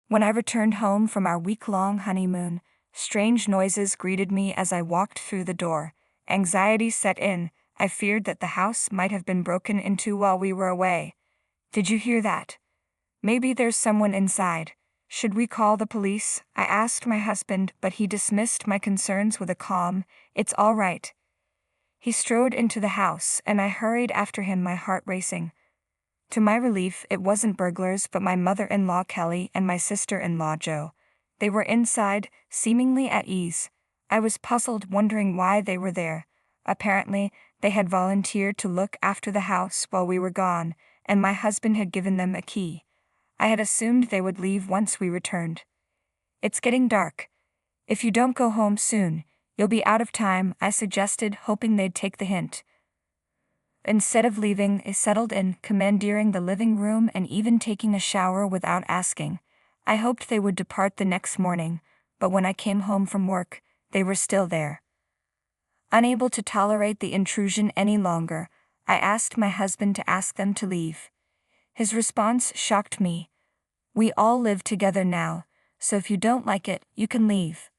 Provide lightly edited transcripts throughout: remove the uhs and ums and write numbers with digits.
When I returned home from our week-long honeymoon, strange noises greeted me as I walked through the door. Anxiety set in. I feared that the house might have been broken into while we were away. "Did you hear that? Maybe there's someone inside. Should we call the police?" I asked my husband, but he dismissed my concerns with a calm, "It's all right." He strode into the house, and I hurried after him, my heart racing. To my relief, it wasn't burglars but my mother-in-law Kelly and my sister-in-law Jo. They were inside, seemingly at ease. I was puzzled, wondering why they were there. Apparently, they had volunteered to look after the house while we were gone, and my husband had given them a key. I had assumed they would leave once we returned. "It's getting dark. If you don't go home soon, you'll be out of time," I suggested, hoping they'd take the hint. Instead of leaving, they settled in, commandeering the living room and even taking a shower without asking. I hoped they would depart the next morning, but when I came home from work, they were still there. Unable to tolerate the intrusion any longer, I asked my husband to ask them to leave. His response shocked me. "We all live together now, so if you don't like it, you can leave."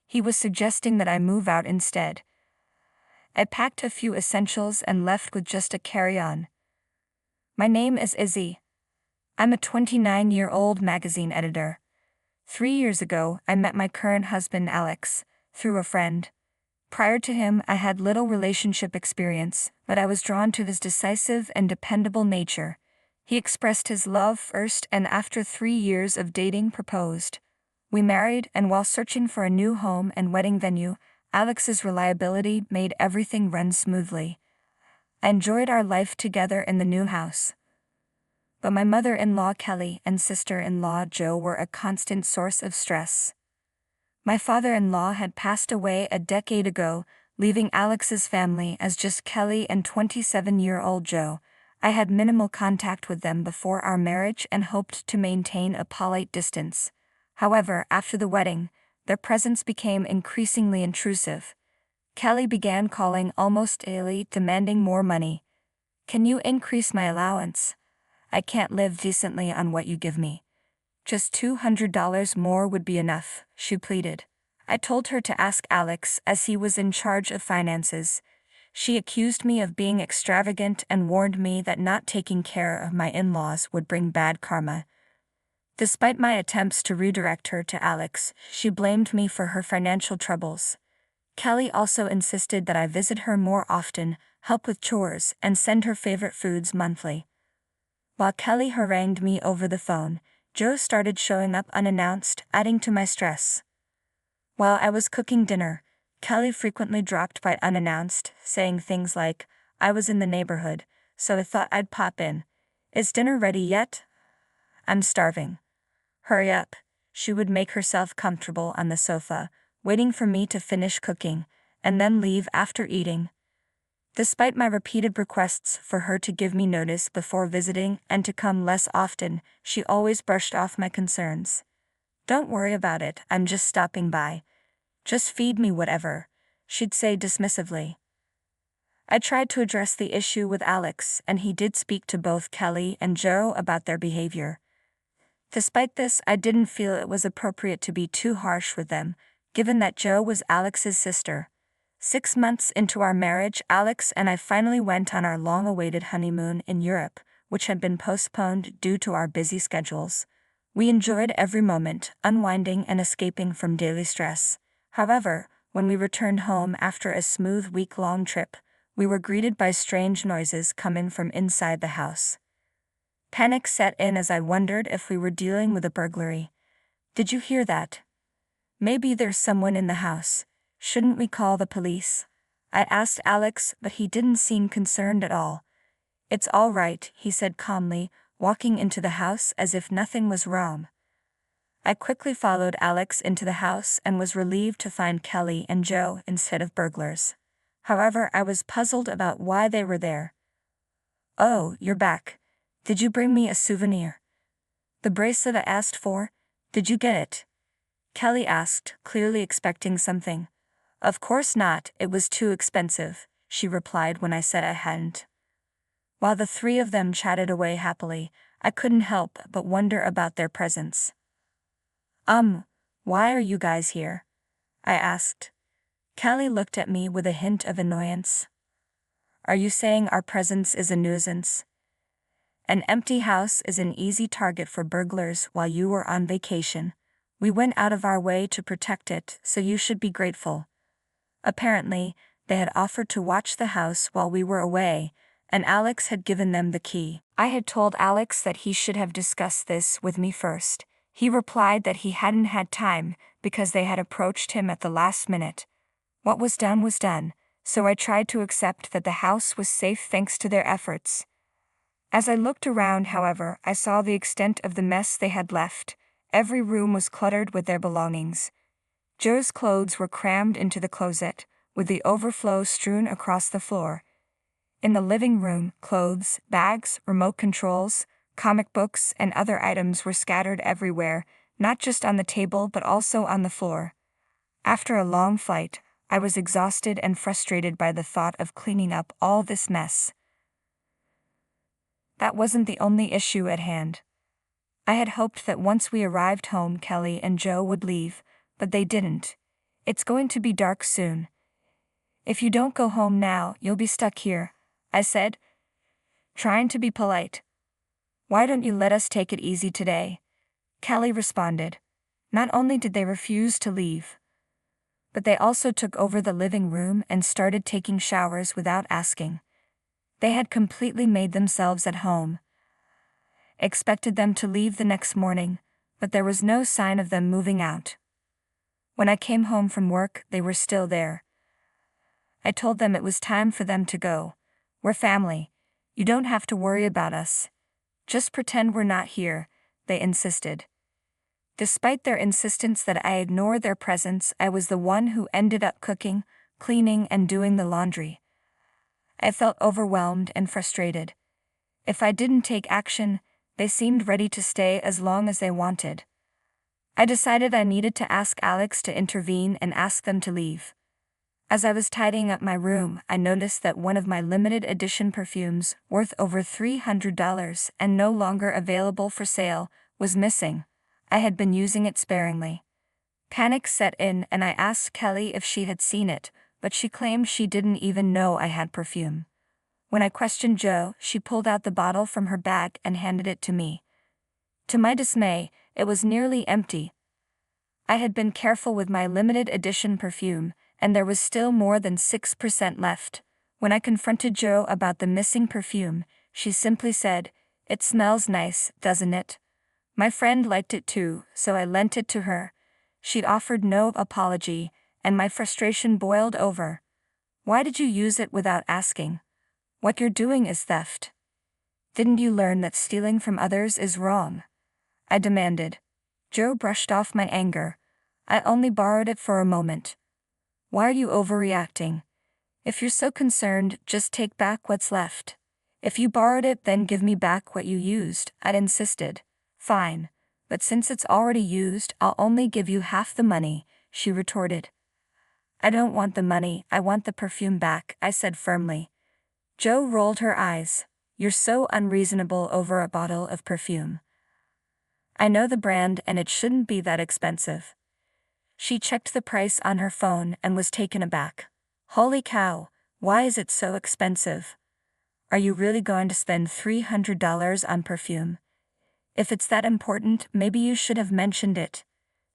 He was suggesting that I move out instead. I packed a few essentials and left with just a carry-on. "My name is Izzy. I'm a 29-year-old magazine editor. 3 years ago, I met my current husband Alex, through a friend. Prior to him, I had little relationship experience, but I was drawn to his decisive and dependable nature. He expressed his love first and after 3 years of dating proposed. We married, and while searching for a new home and wedding venue, Alex's reliability made everything run smoothly. I enjoyed our life together in the new house. But my mother-in-law Kelly and sister-in-law Jo were a constant source of stress. My father-in-law had passed away a decade ago, leaving Alex's family as just Kelly and 27-year-old Jo. I had minimal contact with them before our marriage and hoped to maintain a polite distance. However, after the wedding, their presence became increasingly intrusive. Kelly began calling almost daily, demanding more money. "Can you increase my allowance? I can't live decently on what you give me. Just $200 more would be enough," she pleaded. I told her to ask Alex, as he was in charge of finances. She accused me of being extravagant and warned me that not taking care of my in-laws would bring bad karma. Despite my attempts to redirect her to Alex, she blamed me for her financial troubles. Kelly also insisted that I visit her more often, help with chores, and send her favorite foods monthly. While Kelly harangued me over the phone, Jo started showing up unannounced, adding to my stress. While I was cooking dinner, Kelly frequently dropped by unannounced, saying things like, "I was in the neighborhood, so I thought I'd pop in. Is dinner ready yet? I'm starving." "Hurry up." She would make herself comfortable on the sofa, waiting for me to finish cooking, and then leave after eating. Despite my repeated requests for her to give me notice before visiting and to come less often, she always brushed off my concerns. "Don't worry about it, I'm just stopping by. Just feed me whatever," she'd say dismissively. I tried to address the issue with Alex, and he did speak to both Kelly and Jo about their behavior. Despite this, I didn't feel it was appropriate to be too harsh with them, given that Jo was Alex's sister. 6 months into our marriage, Alex and I finally went on our long-awaited honeymoon in Europe, which had been postponed due to our busy schedules. We enjoyed every moment, unwinding and escaping from daily stress. However, when we returned home after a smooth week-long trip, we were greeted by strange noises coming from inside the house. Panic set in as I wondered if we were dealing with a burglary. "Did you hear that? Maybe there's someone in the house. Shouldn't we call the police?" I asked Alex, but he didn't seem concerned at all. "It's all right," he said calmly, walking into the house as if nothing was wrong. I quickly followed Alex into the house and was relieved to find Kelly and Jo instead of burglars. However, I was puzzled about why they were there. "Oh, you're back. Did you bring me a souvenir? The bracelet I asked for? Did you get it?" Kelly asked, clearly expecting something. "Of course not, it was too expensive," she replied when I said I hadn't. While the three of them chatted away happily, I couldn't help but wonder about their presence. Why are you guys here? I asked. Kelly looked at me with a hint of annoyance. Are you saying our presence is a nuisance? An empty house is an easy target for burglars while you were on vacation. We went out of our way to protect it, so you should be grateful. Apparently, they had offered to watch the house while we were away, and Alex had given them the key. I had told Alex that he should have discussed this with me first. He replied that he hadn't had time because they had approached him at the last minute. What was done, so I tried to accept that the house was safe thanks to their efforts. As I looked around, however, I saw the extent of the mess they had left. Every room was cluttered with their belongings. Joe's clothes were crammed into the closet, with the overflow strewn across the floor. In the living room, clothes, bags, remote controls, comic books, and other items were scattered everywhere, not just on the table but also on the floor. After a long flight, I was exhausted and frustrated by the thought of cleaning up all this mess. That wasn't the only issue at hand. I had hoped that once we arrived home, Kelly and Joe would leave, but they didn't. It's going to be dark soon. If you don't go home now, you'll be stuck here, I said, trying to be polite. Why don't you let us take it easy today? Kelly responded. Not only did they refuse to leave, but they also took over the living room and started taking showers without asking. They had completely made themselves at home. Expected them to leave the next morning, but there was no sign of them moving out. When I came home from work, they were still there. I told them it was time for them to go. We're family. You don't have to worry about us. Just pretend we're not here, they insisted. Despite their insistence that I ignore their presence, I was the one who ended up cooking, cleaning, and doing the laundry. I felt overwhelmed and frustrated. If I didn't take action, they seemed ready to stay as long as they wanted. I decided I needed to ask Alex to intervene and ask them to leave. As I was tidying up my room, I noticed that one of my limited edition perfumes, worth over $300 and no longer available for sale, was missing. I had been using it sparingly. Panic set in and I asked Kelly if she had seen it, but she claimed she didn't even know I had perfume. When I questioned Joe, she pulled out the bottle from her bag and handed it to me. To my dismay, it was nearly empty. I had been careful with my limited edition perfume, and there was still more than 6% left. When I confronted Joe about the missing perfume, she simply said, "It smells nice, doesn't it?" My friend liked it too, so I lent it to her. She'd offered no apology, and my frustration boiled over. Why did you use it without asking? What you're doing is theft. Didn't you learn that stealing from others is wrong? I demanded. Joe brushed off my anger. I only borrowed it for a moment. Why are you overreacting? If you're so concerned, just take back what's left. If you borrowed it, then give me back what you used, I'd insisted. Fine, but since it's already used, I'll only give you half the money, she retorted. I don't want the money, I want the perfume back, I said firmly. Joe rolled her eyes. You're so unreasonable over a bottle of perfume. I know the brand and it shouldn't be that expensive. She checked the price on her phone and was taken aback. Holy cow, why is it so expensive? Are you really going to spend $300 on perfume? If it's that important, maybe you should have mentioned it.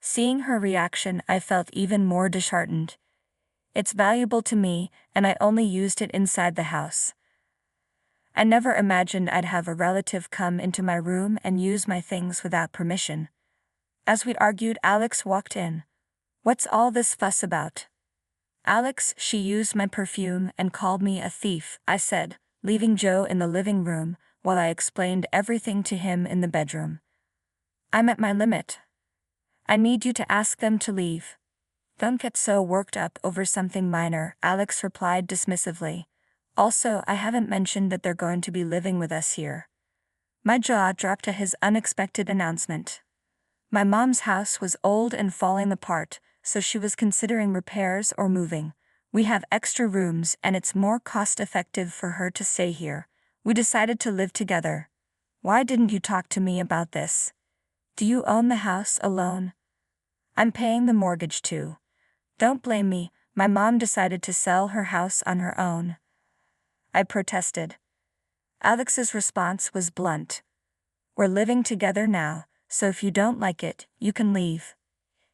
Seeing her reaction, I felt even more disheartened. It's valuable to me, and I only used it inside the house. I never imagined I'd have a relative come into my room and use my things without permission. As we'd argued, Alex walked in. What's all this fuss about? Alex, she used my perfume and called me a thief, I said, leaving Joe in the living room while I explained everything to him in the bedroom. I'm at my limit. I need you to ask them to leave. Don't get so worked up over something minor, Alex replied dismissively. Also, I haven't mentioned that they're going to be living with us here. My jaw dropped at his unexpected announcement. My mom's house was old and falling apart, so she was considering repairs or moving. We have extra rooms and it's more cost-effective for her to stay here. We decided to live together. Why didn't you talk to me about this? Do you own the house alone? I'm paying the mortgage too. Don't blame me, my mom decided to sell her house on her own. I protested. Alex's response was blunt. We're living together now, so if you don't like it, you can leave.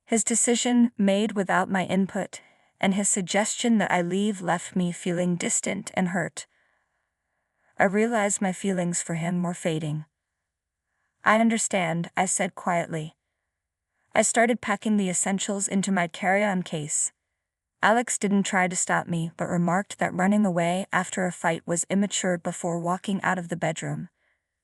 His decision, made without my input, and his suggestion that I leave left me feeling distant and hurt. I realized my feelings for him were fading. I understand, I said quietly. I started packing the essentials into my carry-on case. Alex didn't try to stop me but remarked that running away after a fight was immature before walking out of the bedroom.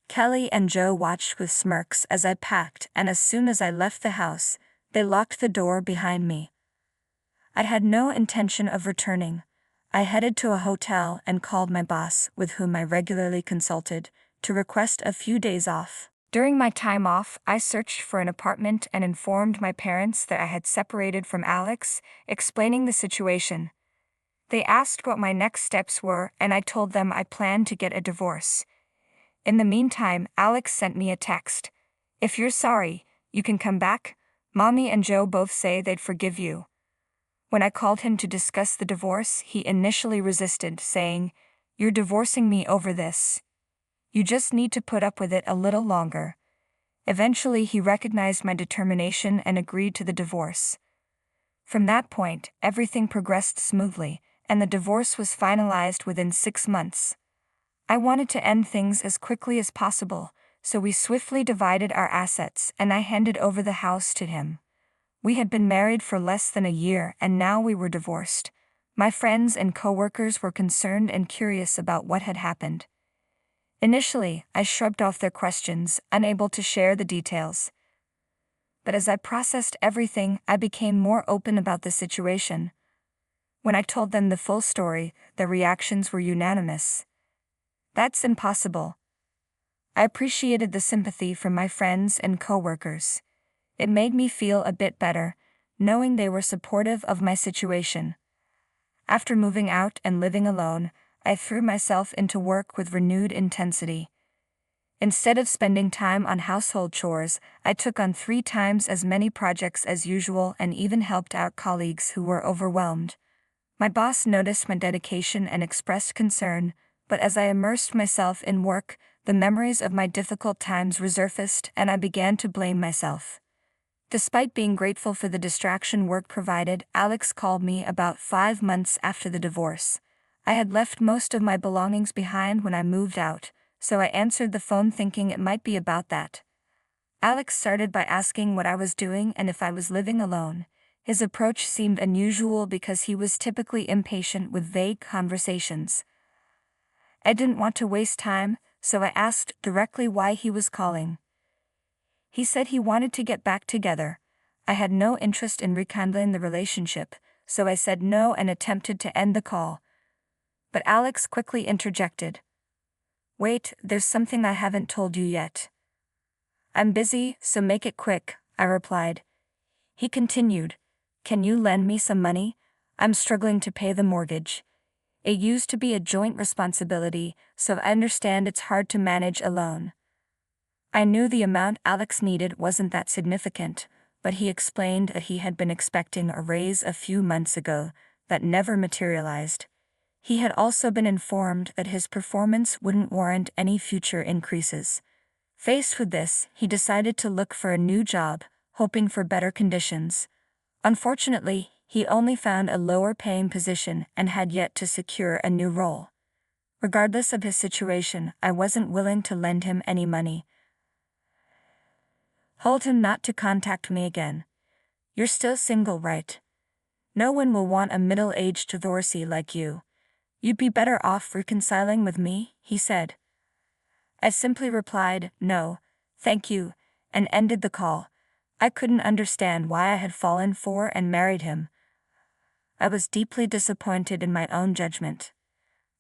Kelly and Joe watched with smirks as I packed, and as soon as I left the house, they locked the door behind me. I had no intention of returning. I headed to a hotel and called my boss, with whom I regularly consulted, to request a few days off. During my time off, I searched for an apartment and informed my parents that I had separated from Alex, explaining the situation. They asked what my next steps were, and I told them I planned to get a divorce. In the meantime, Alex sent me a text. If you're sorry, you can come back. Mommy and Joe both say they'd forgive you. When I called him to discuss the divorce, he initially resisted, saying, "You're divorcing me over this. You just need to put up with it a little longer." Eventually, he recognized my determination and agreed to the divorce. From that point, everything progressed smoothly, and the divorce was finalized within 6 months. I wanted to end things as quickly as possible, so we swiftly divided our assets and I handed over the house to him. We had been married for less than a year and now we were divorced. My friends and coworkers were concerned and curious about what had happened. Initially, I shrugged off their questions, unable to share the details. But as I processed everything, I became more open about the situation. When I told them the full story, their reactions were unanimous. "That's impossible." I appreciated the sympathy from my friends and coworkers. It made me feel a bit better, knowing they were supportive of my situation. After moving out and living alone, I threw myself into work with renewed intensity. Instead of spending time on household chores, I took on 3 times as many projects as usual and even helped out colleagues who were overwhelmed. My boss noticed my dedication and expressed concern, but as I immersed myself in work, the memories of my difficult times resurfaced and I began to blame myself. Despite being grateful for the distraction work provided, Alex called me about 5 months after the divorce. I had left most of my belongings behind when I moved out, so I answered the phone thinking it might be about that. Alex started by asking what I was doing and if I was living alone. His approach seemed unusual because he was typically impatient with vague conversations. I didn't want to waste time, so I asked directly why he was calling. He said he wanted to get back together. I had no interest in rekindling the relationship, so I said no and attempted to end the call. But Alex quickly interjected. "Wait, there's something I haven't told you yet." "I'm busy, so make it quick," I replied. He continued, "Can you lend me some money? I'm struggling to pay the mortgage. It used to be a joint responsibility, so I understand it's hard to manage alone." I knew the amount Alex needed wasn't that significant, but he explained that he had been expecting a raise a few months ago that never materialized. He had also been informed that his performance wouldn't warrant any future increases. Faced with this, he decided to look for a new job, hoping for better conditions. Unfortunately, he only found a lower-paying position and had yet to secure a new role. Regardless of his situation, I wasn't willing to lend him any money. Told him not to contact me again. "You're still single, right? No one will want a middle-aged divorcee like you. You'd be better off reconciling with me," he said. I simply replied, "No, thank you," and ended the call. I couldn't understand why I had fallen for and married him. I was deeply disappointed in my own judgment.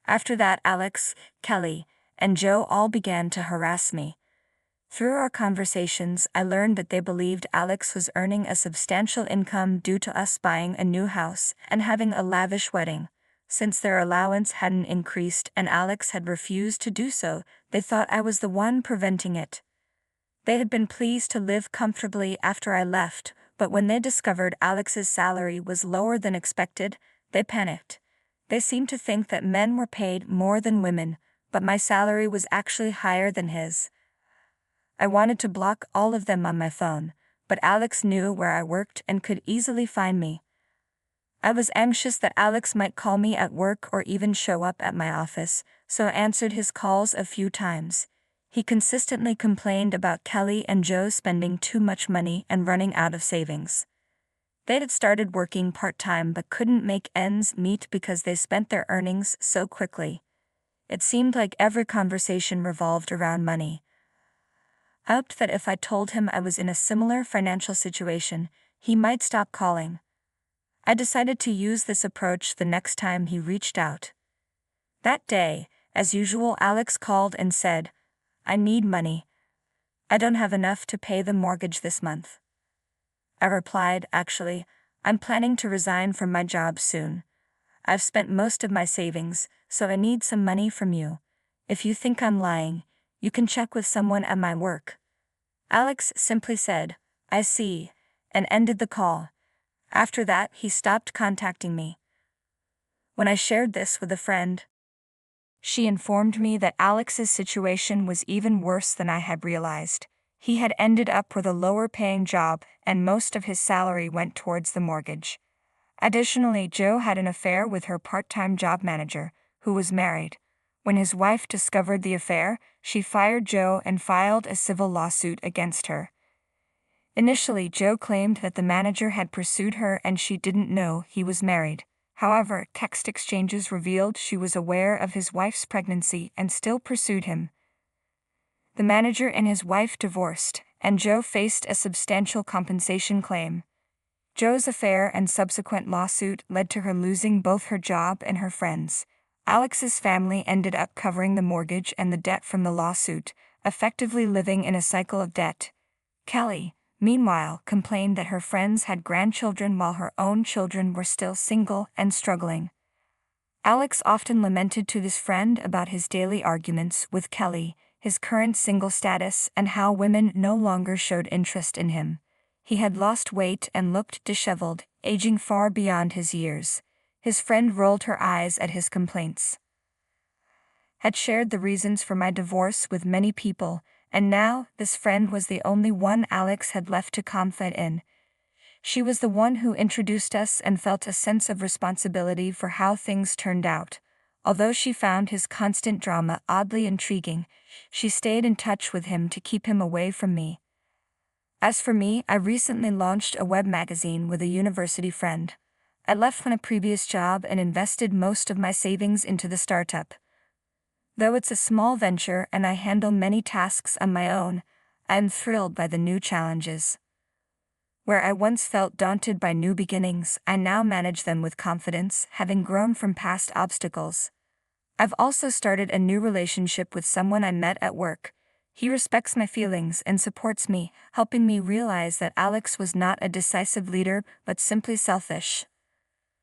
After that, Alex, Kelly, and Joe all began to harass me. Through our conversations, I learned that they believed Alex was earning a substantial income due to us buying a new house and having a lavish wedding. Since their allowance hadn't increased and Alex had refused to do so, they thought I was the one preventing it. They had been pleased to live comfortably after I left, But when they discovered Alex's salary was lower than expected, they panicked. They seemed to think that men were paid more than women, but my salary was actually higher than his. I wanted to block all of them on my phone, but Alex knew where I worked and could easily find me. I was anxious that Alex might call me at work or even show up at my office, so I answered his calls a few times. He consistently complained about Kelly and Joe spending too much money and running out of savings. They had started working part-time but couldn't make ends meet because they spent their earnings so quickly. It seemed like every conversation revolved around money. I hoped that if I told him I was in a similar financial situation, he might stop calling. I decided to use this approach the next time he reached out. That day, as usual, Alex called and said, "I need money. I don't have enough to pay the mortgage this month." I replied, "Actually, I'm planning to resign from my job soon. I've spent most of my savings, so I need some money from you. If you think I'm lying, you can check with someone at my work." Alex simply said, "I see," and ended the call. After that, he stopped contacting me. When I shared this with a friend, she informed me that Alex's situation was even worse than I had realized. He had ended up with a lower-paying job, and most of his salary went towards the mortgage. Additionally, Joe had an affair with her part-time job manager, who was married. When his wife discovered the affair, she fired Joe and filed a civil lawsuit against her. Initially, Joe claimed that the manager had pursued her and she didn't know he was married. However, text exchanges revealed she was aware of his wife's pregnancy and still pursued him. The manager and his wife divorced, and Joe faced a substantial compensation claim. Joe's affair and subsequent lawsuit led to her losing both her job and her friends. Alex's family ended up covering the mortgage and the debt from the lawsuit, effectively living in a cycle of debt. Kelly, meanwhile, complained that her friends had grandchildren while her own children were still single and struggling. Alex often lamented to this friend about his daily arguments with Kelly, his current single status, and how women no longer showed interest in him. He had lost weight and looked disheveled, aging far beyond his years. His friend rolled her eyes at his complaints. Had shared the reasons for my divorce with many people, and now this friend was the only one Alex had left to confide in. She was the one who introduced us and felt a sense of responsibility for how things turned out. Although she found his constant drama oddly intriguing, she stayed in touch with him to keep him away from me. As for me, I recently launched a web magazine with a university friend. I left from a previous job and invested most of my savings into the startup. Though it's a small venture and I handle many tasks on my own, I am thrilled by the new challenges. Where I once felt daunted by new beginnings, I now manage them with confidence, having grown from past obstacles. I've also started a new relationship with someone I met at work. He respects my feelings and supports me, helping me realize that Alex was not a decisive leader but simply selfish.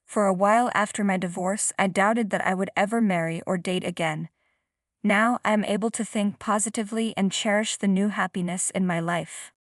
For a while after my divorce, I doubted that I would ever marry or date again. Now I am able to think positively and cherish the new happiness in my life.